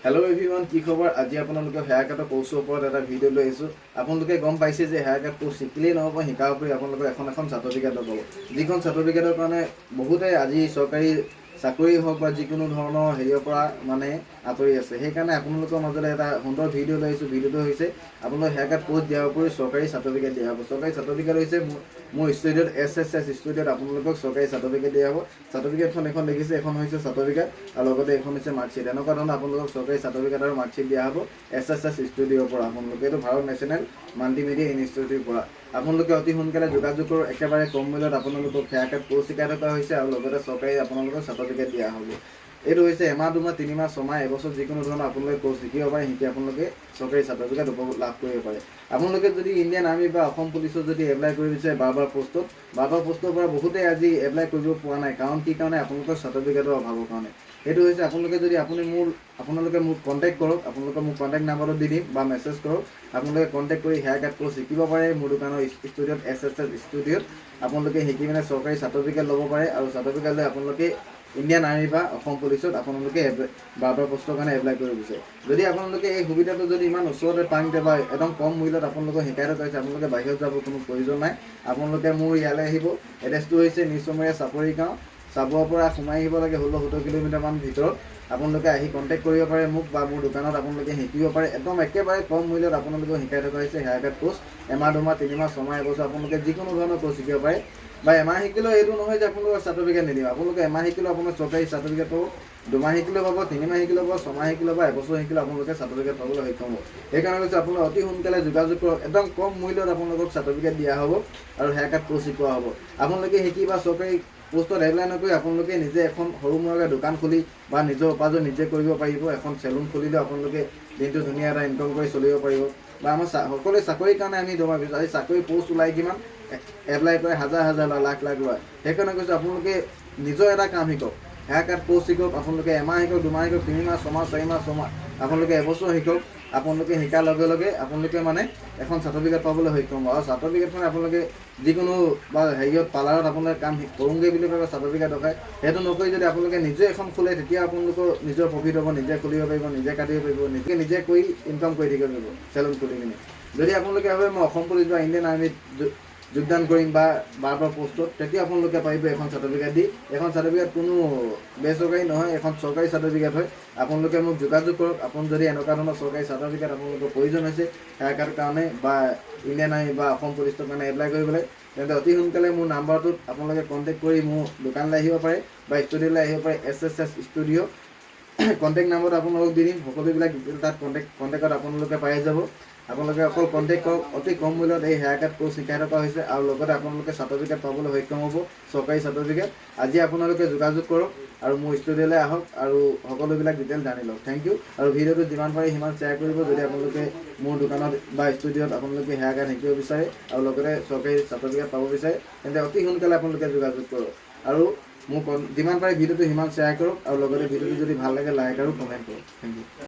Hello' everyone, কি খবৰ? আজি আপোনালোকে হেয়াৰ কাটৰ কোৰ্চৰ ওপৰত এটা ভিডিঅ' লৈ আহিছোঁ। আপোনালোকে গম পাইছে যে হেয়াৰ কাট কোৰ্চ শিকিলেই নহ'ব, শিকাৰ উপৰি আপোনালোকে এখন চাৰ্টিফিকেট পাব। যিখন চাৰ্টিফিকেটৰ কাৰণে বহুতে আজি চৰকাৰী চাকৰি হওক বা যিকোনো ধৰণৰ হেৰিয়ৰ পৰা মানে আঁতৰি আছে। সেইকাৰণে আপোনালোকৰ মাজলৈ এটা সুন্দৰ ভিডিঅ' লৈ আহিছোঁ। ভিডিঅ'টো হৈছে আপোনালোক হেয়াৰ কাট কোৰ্চ দিয়াৰ উপৰি চৰকাৰী চাৰ্টিফিকেট দিয়া হ'ব। চৰকাৰী চাৰ্টিফিকেট হৈছে মোৰ ষ্টুডিঅ'ত SSS ষ্টুডিঅ'ত আপোনালোকক চৰকাৰী চাৰ্টিফিকেট দিয়া হ'ব। চাৰ্টিফিকেটখন এখন দেখিছে, এখন হৈছে চাৰ্টিফিকেট আৰু লগতে এখন হৈছে মাৰ্কশ্বিট। এনেকুৱা ধৰণৰ আপোনালোকক চৰকাৰী চাৰ্টিফিকেট আৰু মাৰ্কশ্বিট দিয়া হ'ব SSS ষ্টুডিঅ'ৰ পৰা। আপোনালোকে এইটো ভাৰত নেশ্যনেল মাল্টিমিডিয়া ইনষ্টিটিউটৰ পৰা। আপোনালোকে অতি সোনকালে যোগাযোগ কৰক। একেবাৰে কম মূল্যত আপোনালোকক হেয়াৰ কাট কোৰ্চ শিকাই থকা হৈছে আৰু লগতে চৰকাৰী আপোনালোকক চাৰ্টিফিকেট দিয়া হ'ব। এইটো হৈছে এমাহ, 2 মাহ, 3 মাহ, 6 মাহ, এবছৰ যিকোনো ধৰণৰ আপোনালোকে কোৰ্চ শিকিব পাৰে। শিকি আপোনালোকে চৰকাৰী চাৰ্টিফিকেট লাভ কৰিব পাৰে। আপোনালোকে যদি ইণ্ডিয়ান আৰ্মি বা অসম পুলিচত যদি এপ্লাই কৰিব বিচাৰে বাৰ পষ্টৰ পৰা বহুতেই আজি এপ্লাই কৰিব পৰা নাই। কাৰণ কি কাৰণে? আপোনালোকৰ চাৰ্টিফিকেটৰ অভাৱৰ কাৰণে। সেইটো হৈছে আপোনালোকে যদি আপোনালোকে মোক কণ্টেক্ট কৰক। আপোনালোকে মোক কণ্টেক্ট নাম্বাৰটো দি দিম বা মেছেজ কৰক। আপোনালোকে কণ্টেক্ট কৰি হেয়াৰ কাট কোৰ্চ শিকিব পাৰে মোৰ দোকানৰ ষ্টুডিঅ'ত SSS ষ্টুডিঅ'ত। আপোনালোকে শিকি মানে চৰকাৰী চাৰ্টিফিকেট ল'ব পাৰে আৰু চাৰ্টিফিকেট লৈ আপোনালোকে ইণ্ডিয়ান আৰ্মি বা অসম পুলিচত আপোনালোকে বাৰ পষ্টৰ কাৰণে এপ্লাই কৰিব বিচাৰে। যদি আপোনালোকে এই সুবিধাটো যদি ইমান ওচৰতে পাওঁতে বা একদম কম মূল্যত আপোনালোকক শিকাই থকা হৈছে, আপোনালোকে বাহিৰত যাব কোনো প্ৰয়োজন নাই। আপোনালোকে মোৰ ইয়ালৈ আহিব। এড্ৰেছটো হৈছে নিচমৰীয়া চাপৰি গাঁও, চাবুৱাৰ পৰা সোমাই আহিব লাগে 16-17 কিলোমিটাৰমান ভিতৰত। আপোনালোকে আহি কণ্টেক্ট কৰিব পাৰে মোক বা মোৰ দোকানত আপোনালোকে শিকিব পাৰে। একদম একেবাৰে কম মূল্যত আপোনালোকক শিকাই থকা হৈছে হেয়াৰ কাট কোৰ্চ। এমাহ, 2 মাহ, 3 মাহ, 6 মাহ, এবছৰ আপোনালোকে যিকোনো ধৰণৰ কোৰ্চ শিকিব পাৰে। বা এমাহ শিকিলেও এইটো নহয় যে আপোনালোকৰ চাৰ্টিফিকেট নিদিম। আপোনালোকে এমাহ শিকিলেও আপোনাৰ চৰকাৰী চাৰ্টিফিকেট পাব, 2 মাহ শিকিলেও পাব, 3 মাহ শিকিলেও পাব, 6 মাহ শিকিলেও বা এবছৰ শিকিলেও আপোনালোকে চাৰ্টিফিকেট পাবলৈ সক্ষম হ'ব। সেইকাৰণে কৈছোঁ আপোনালোকে অতি সোনকালে যোগাযোগ কৰক। একদম কম মূল্যত আপোনালোকক চাৰ্টিফিকেট দিয়া হ'ব আৰু হেয়াৰ কাট কোৰ্চ শিকোৱা হ'ব। আপোনালোকে শিকি বা চৰকাৰী পোষ্টত এপ্লাই নকৰি আপোনালোকে নিজে এখন সৰু মুৰাকৈ দোকান খুলি বা নিজৰ উপাৰ্জন নিজে কৰিব পাৰিব। এখন চেলুন খুলিলেও আপোনালোকে দিনটো ধুনীয়া এটা ইনকম কৰি চলিব পাৰিব। বা আমাৰ সকলোৱে চাকৰিৰ কাৰণে আমি দৰমহা বিচাৰোঁ। আজি চাকৰি পোষ্ট ওলাই কিমান এপ্লাই কৰে হাজাৰ লয়, লাখ লয়। সেইকাৰণে কৈছোঁ আপোনালোকে নিজৰ এটা কাম শিকক। হেয়াৰ কাট কোৰ্চ শিকক। আপোনালোকে এমাহ শিকক, 2 মাহ শিকক, 3 মাহ, 6 মাহ, 4 মাহ, 6 মাহ, আপোনালোকে এবছৰ শিকক। আপোনালোকে শিকাৰ লগে লগে আপোনালোকে মানে এখন চাৰ্টিফিকেট পাবলৈ সক্ষম হ'ব। আৰু চাৰ্টিফিকেটখন আপোনালোকে যিকোনো বা হেৰিয়ত পাৰ্লাৰত আপোনালোকে কাম কৰোঁগৈ বুলি ক'লে চাৰ্টিফিকেট দেখায়। সেইটো নকৰি যদি আপোনালোকে নিজে এখন খোলে তেতিয়া আপোনালোকৰ নিজৰ প্ৰফিট হ'ব। নিজে খুলিব পাৰিব, নিজে কাটিব পাৰিব, নিজে কৰি ইনকাম কৰি থাকিব পাৰিব চেলুন খুলি কিনে। যদি আপোনালোকে ভাবে মই অসম পুলিচ বা ইণ্ডিয়ান আৰ্মিত যোগদান কৰিম বা বাৰ পষ্টত, তেতিয়া আপোনালোকে পাৰিব এখন চাৰ্টিফিকেট দি। এখন চাৰ্টিফিকেট কোনো বেচৰকাৰী নহয়, এখন চৰকাৰী চাৰ্টিফিকেট হয়। আপোনালোকে মোক যোগাযোগ কৰক। আপুনি যদি এনেকুৱা ধৰণৰ চৰকাৰী চাৰ্টিফিকেট আপোনালোকৰ প্ৰয়োজন হৈছে হেয়াৰ কাটৰ কাৰণে বা ইণ্ডিয়ান আৰ্মি বা অসম পুলিচৰ কাৰণে এপ্লাই কৰিবলৈ, তেন্তে অতি সোনকালে মোৰ নাম্বাৰটোত আপোনালোকে কণ্টেক্ট কৰি মোৰ দোকানলৈ আহিব পাৰে বা ষ্টুডিঅ'লৈ আহিব পাৰে। SSS ষ্টুডিঅ' কণ্টেক্ট নাম্বাৰটো আপোনালোকক দি দিম। সকলোবিলাক ডিটেইল তাত কণ্টেক্টত আপোনালোকে পাই যাব। আপোনালোকে অকল কণ্টেক্ট কৰক। অতি কম মূল্যত এই হেয়াৰ কাট কোৰ্চ শিকাই থকা হৈছে আৰু লগতে আপোনালোকে চাৰ্টিফিকেট পাবলৈ সক্ষম হ'ব, চৰকাৰী চাৰ্টিফিকেট। আজি আপোনালোকে যোগাযোগ কৰক আৰু মোৰ ষ্টুডিঅ'লৈ আহক আৰু সকলোবিলাক ডিটেইল জানি লওক। Thank you. আৰু ভিডিঅ'টো যিমান পাৰে সিমান শ্বেয়াৰ কৰিব যদি আপোনালোকে মোৰ দোকানত বা ষ্টুডিঅ'ত আপোনালোকে হেয়াৰ কাট শিকিব বিচাৰে আৰু লগতে চৰকাৰী চাৰ্টিফিকেট পাব বিচাৰে, তেন্তে অতি সোনকালে আপোনালোকে যোগাযোগ কৰক। আৰু মোক যিমান পাৰে ভিডিঅ'টো সিমান শ্বেয়াৰ কৰক আৰু লগতে ভিডিঅ'টো যদি ভাল লাগে লাইক আৰু কমেণ্ট কৰক। Thank U.